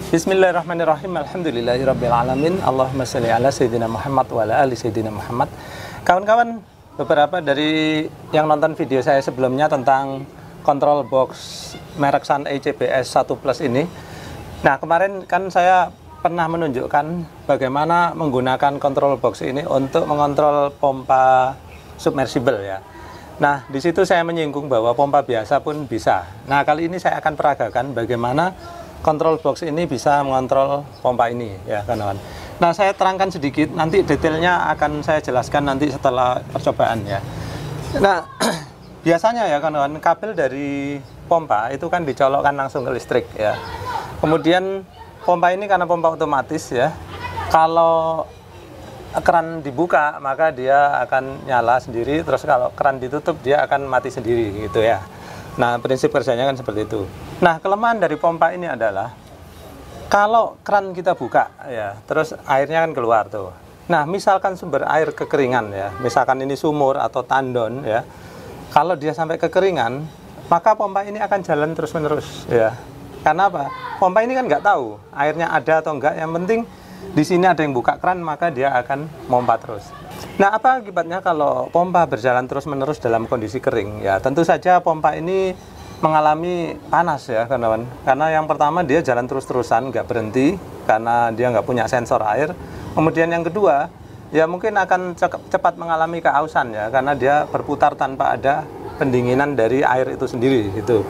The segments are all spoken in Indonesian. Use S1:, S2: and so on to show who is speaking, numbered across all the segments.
S1: Bismillahirrahmanirrahim. Alhamdulillahirrabbilalamin. Allahumma sholli ala Sayyidina Muhammad wa ala ali Sayyidina Muhammad. Kawan-kawan, beberapa dari yang nonton video saya sebelumnya tentang control box merek Sun CBS 1 Plus ini. Nah, kemarin kan saya pernah menunjukkan bagaimana menggunakan control box ini untuk mengontrol pompa submersible ya. Nah, di situ saya menyinggung bahwa pompa biasa pun bisa. Nah, kali ini saya akan peragakan bagaimana control box ini bisa mengontrol pompa ini ya kawan-kawan. Nah, saya terangkan sedikit, nanti detailnya akan saya jelaskan nanti setelah percobaan ya. Nah, biasanya ya kawan-kawan, kabel dari pompa itu kan dicolokkan langsung ke listrik ya. Kemudian pompa ini karena pompa otomatis ya, kalau keran dibuka maka dia akan nyala sendiri, terus kalau keran ditutup dia akan mati sendiri gitu ya. Nah, prinsip kerjanya kan seperti itu. Nah, kelemahan dari pompa ini adalah kalau keran kita buka ya, terus airnya kan keluar tuh. Nah, misalkan sumber air kekeringan ya, misalkan ini sumur atau tandon ya, kalau dia sampai kekeringan, maka pompa ini akan jalan terus-menerus ya. Karena apa? Pompa ini kan nggak tahu airnya ada atau enggak, yang penting di sini ada yang buka keran, maka dia akan pompa terus. Nah, apa akibatnya kalau pompa berjalan terus-menerus dalam kondisi kering? Ya, tentu saja pompa ini mengalami panas ya, kawan-kawan. Karena yang pertama dia jalan terus-terusan, nggak berhenti, karena dia nggak punya sensor air. Kemudian yang kedua, ya mungkin akan cepat mengalami keausan ya, karena dia berputar tanpa ada pendinginan dari air itu sendiri gitu.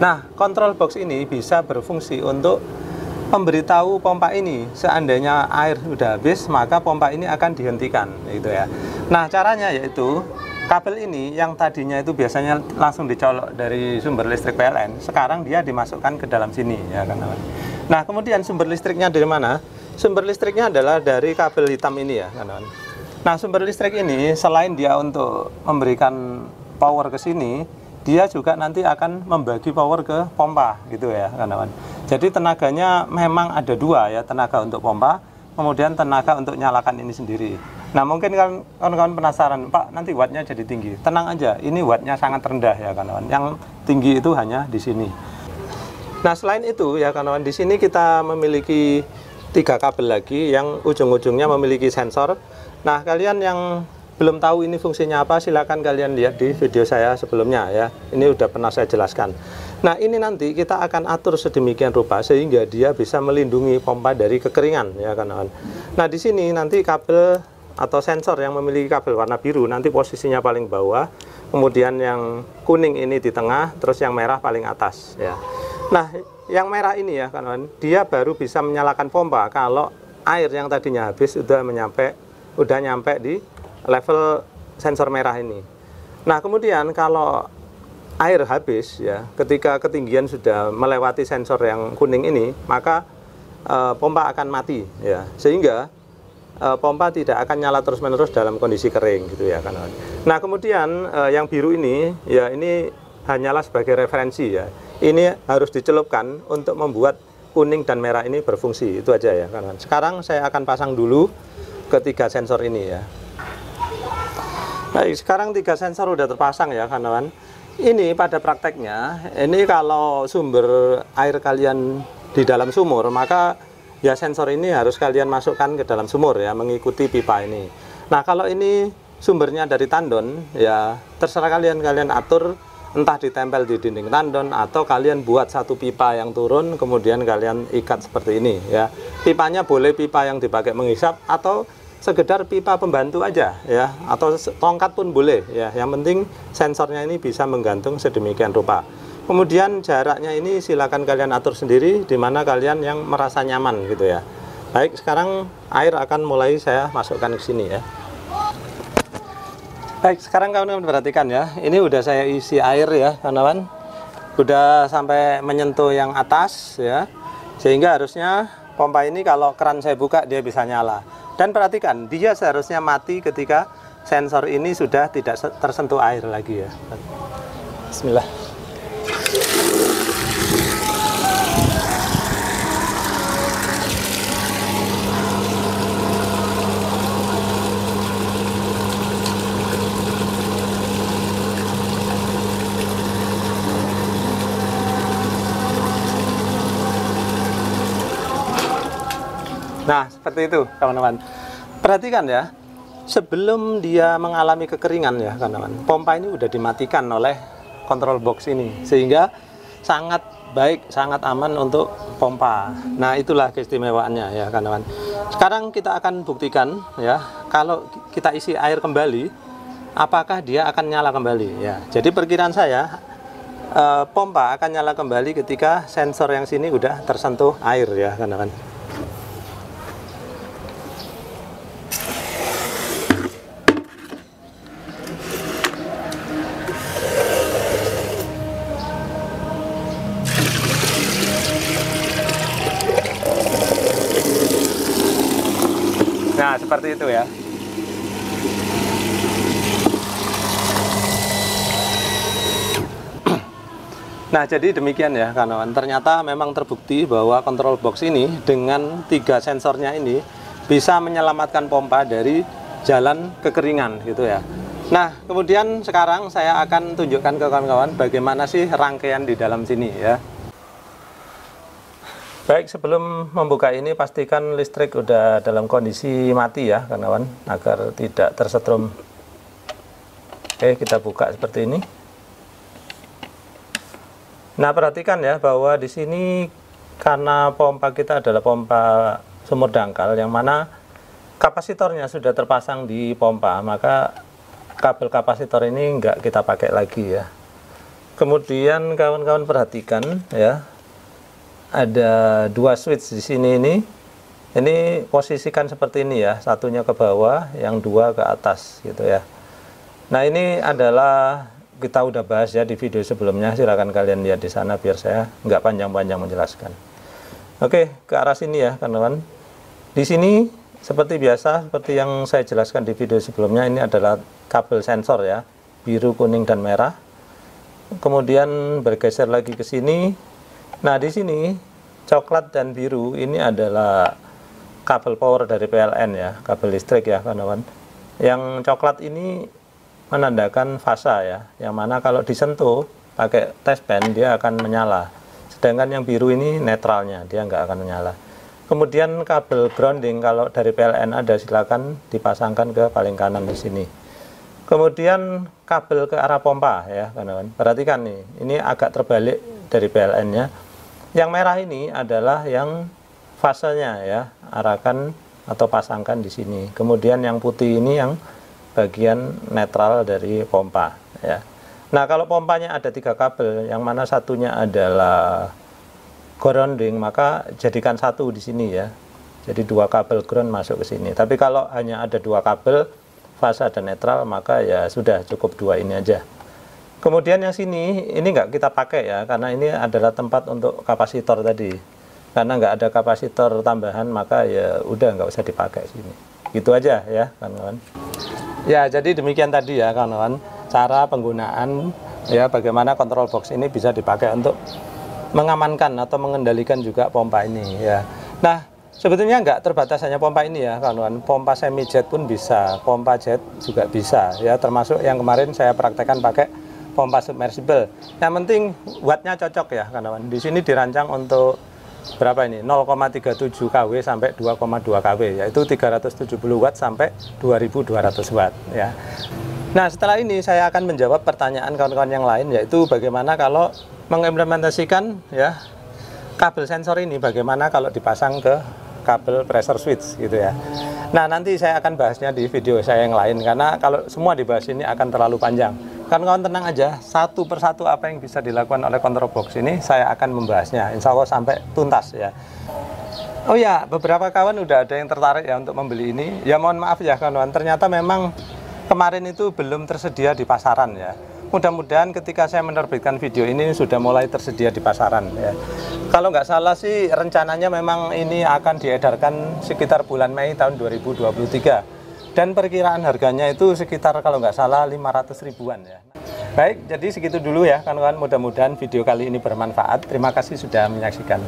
S1: Nah, control box ini bisa berfungsi untuk memberitahu pompa ini seandainya air sudah habis, maka pompa ini akan dihentikan gitu ya. Nah, caranya yaitu kabel ini yang tadinya itu biasanya langsung dicolok dari sumber listrik PLN, sekarang dia dimasukkan ke dalam sini ya kan. Nah, kemudian sumber listriknya dari mana? Sumber listriknya adalah dari kabel hitam ini ya kan. Nah, sumber listrik ini selain dia untuk memberikan power ke sini, dia juga nanti akan membagi power ke pompa gitu ya kawan-kawan. Jadi tenaganya memang ada dua ya, tenaga untuk pompa, kemudian tenaga untuk nyalakan ini sendiri. Nah, mungkin kan kawan-kawan penasaran, Pak, nanti wattnya jadi tinggi. Tenang aja, ini wattnya sangat rendah ya kawan-kawan. Yang tinggi itu hanya di sini. Nah, selain itu ya kawan-kawan, di sini kita memiliki 3 kabel lagi yang ujung-ujungnya memiliki sensor. Nah, kalian yang belum tahu ini fungsinya apa, silakan kalian lihat di video saya sebelumnya ya. Ini udah pernah saya jelaskan. Nah, ini nanti kita akan atur sedemikian rupa sehingga dia bisa melindungi pompa dari kekeringan ya kawan-kawan. Nah, di sini nanti kabel atau sensor yang memiliki kabel warna biru nanti posisinya paling bawah, kemudian yang kuning ini di tengah, terus yang merah paling atas ya. Nah, yang merah ini ya kawan-kawan, dia baru bisa menyalakan pompa kalau air yang tadinya habis udah nyampe di level sensor merah ini. Nah, kemudian kalau air habis ya, ketika ketinggian sudah melewati sensor yang kuning ini, maka pompa akan mati ya, sehingga pompa tidak akan nyala terus-menerus dalam kondisi kering gitu ya kan. Nah, kemudian yang biru ini ya, ini hanyalah sebagai referensi ya. Ini harus dicelupkan untuk membuat kuning dan merah ini berfungsi, itu aja ya kan. Sekarang saya akan pasang dulu ketiga sensor ini ya. Baik, sekarang 3 sensor udah terpasang ya kawan-kawan. Ini pada prakteknya, ini kalau sumber air kalian di dalam sumur, maka ya sensor ini harus kalian masukkan ke dalam sumur ya, mengikuti pipa ini. Nah, kalau ini sumbernya dari tandon, ya terserah kalian atur, entah ditempel di dinding tandon atau kalian buat satu pipa yang turun, kemudian kalian ikat seperti ini ya. Pipanya boleh pipa yang dipakai menghisap atau sekedar pipa pembantu aja ya, atau tongkat pun boleh ya, yang penting sensornya ini bisa menggantung sedemikian rupa. Kemudian jaraknya ini silakan kalian atur sendiri, dimana kalian yang merasa nyaman gitu ya. Baik, sekarang air akan mulai saya masukkan ke sini ya. Baik, sekarang kawan-kawan perhatikan ya, ini udah saya isi air ya kawan-kawan, udah sampai menyentuh yang atas ya, sehingga harusnya pompa ini kalau keran saya buka dia bisa nyala. Dan perhatikan, dia seharusnya mati ketika sensor ini sudah tidak tersentuh air lagi ya. Bismillah. Nah, seperti itu kawan-kawan. Perhatikan ya, sebelum dia mengalami kekeringan ya kawan-kawan, pompa ini udah dimatikan oleh control box ini, sehingga sangat baik, sangat aman untuk pompa. Nah, itulah keistimewaannya ya kawan-kawan. Sekarang kita akan buktikan ya, kalau kita isi air kembali, apakah dia akan nyala kembali ya. Jadi perkiraan saya, pompa akan nyala kembali ketika sensor yang sini udah tersentuh air ya kawan-kawan. Nah, seperti itu ya. Nah, jadi demikian ya kawan-kawan. Ternyata memang terbukti bahwa control box ini dengan 3 sensornya ini bisa menyelamatkan pompa dari jalan kekeringan gitu ya. Nah, kemudian sekarang saya akan tunjukkan ke kawan-kawan bagaimana sih rangkaian di dalam sini ya. Baik, sebelum membuka ini pastikan listrik udah dalam kondisi mati ya kawan-kawan, agar tidak tersetrum. Oke, kita buka seperti ini. Nah, perhatikan ya bahwa di sini karena pompa kita adalah pompa sumur dangkal yang mana kapasitornya sudah terpasang di pompa, maka kabel kapasitor ini enggak kita pakai lagi ya. Kemudian kawan-kawan perhatikan ya, ada 2 switch di sini ini posisikan seperti ini ya, satunya ke bawah, yang 2 ke atas gitu ya. Nah, ini adalah kita udah bahas ya di video sebelumnya, silakan kalian lihat di sana biar saya nggak panjang-panjang menjelaskan. Oke, ke arah sini ya kawan-kawan. Di sini seperti biasa, seperti yang saya jelaskan di video sebelumnya, ini adalah kabel sensor ya, biru, kuning, dan merah. Kemudian bergeser lagi ke sini. Nah, di sini coklat dan biru ini adalah kabel power dari PLN ya, kabel listrik ya kawan-kawan. Yang coklat ini menandakan fasa ya, yang mana kalau disentuh pakai test pen dia akan menyala. Sedangkan yang biru ini netralnya, dia nggak akan menyala. Kemudian kabel grounding kalau dari PLN ada, silakan dipasangkan ke paling kanan di sini. Kemudian kabel ke arah pompa ya kawan-kawan. Perhatikan nih, ini agak terbalik dari PLN-nya. Yang merah ini adalah yang fasenya ya, arahkan atau pasangkan di sini. Kemudian yang putih ini yang bagian netral dari pompa ya. Nah, kalau pompanya ada 3 kabel, yang mana satunya adalah grounding, maka jadikan 1 di sini ya. Jadi 2 kabel ground masuk ke sini. Tapi kalau hanya ada 2 kabel fasa dan netral, maka ya sudah cukup 2 ini aja. Kemudian yang sini ini nggak kita pakai ya, karena ini adalah tempat untuk kapasitor tadi. Karena nggak ada kapasitor tambahan, maka ya udah nggak usah dipakai sini. Gitu aja ya kawan-kawan. Ya, jadi demikian tadi ya kawan-kawan, cara penggunaan ya, bagaimana control box ini bisa dipakai untuk mengamankan atau mengendalikan juga pompa ini ya. Nah, sebetulnya nggak terbatas hanya pompa ini ya kawan-kawan, pompa semi jet pun bisa, pompa jet juga bisa ya, termasuk yang kemarin saya praktekkan pakai pompa submersible. Yang penting wattnya cocok ya kawan-kawan. Di sini dirancang untuk berapa ini? 0,37 kW sampai 2,2 kW, yaitu 370 watt sampai 2200 watt ya. Nah, setelah ini saya akan menjawab pertanyaan kawan-kawan yang lain, yaitu bagaimana kalau mengimplementasikan ya kabel sensor ini, bagaimana kalau dipasang ke kabel pressure switch gitu ya. Nah, nanti saya akan bahasnya di video saya yang lain, karena kalau semua dibahas ini akan terlalu panjang. Kawan-kawan tenang aja, satu persatu apa yang bisa dilakukan oleh control box ini saya akan membahasnya, insya Allah sampai tuntas ya. Oh ya, beberapa kawan udah ada yang tertarik ya untuk membeli ini. Ya mohon maaf ya kawan-kawan, ternyata memang kemarin itu belum tersedia di pasaran ya. Mudah-mudahan ketika saya menerbitkan video ini sudah mulai tersedia di pasaran ya. Kalau nggak salah sih rencananya memang ini akan diedarkan sekitar bulan Mei tahun 2023. Dan perkiraan harganya itu sekitar kalau nggak salah 500 ribuan ya. Baik, jadi segitu dulu ya kawan-kawan. Mudah-mudahan video kali ini bermanfaat. Terima kasih sudah menyaksikan.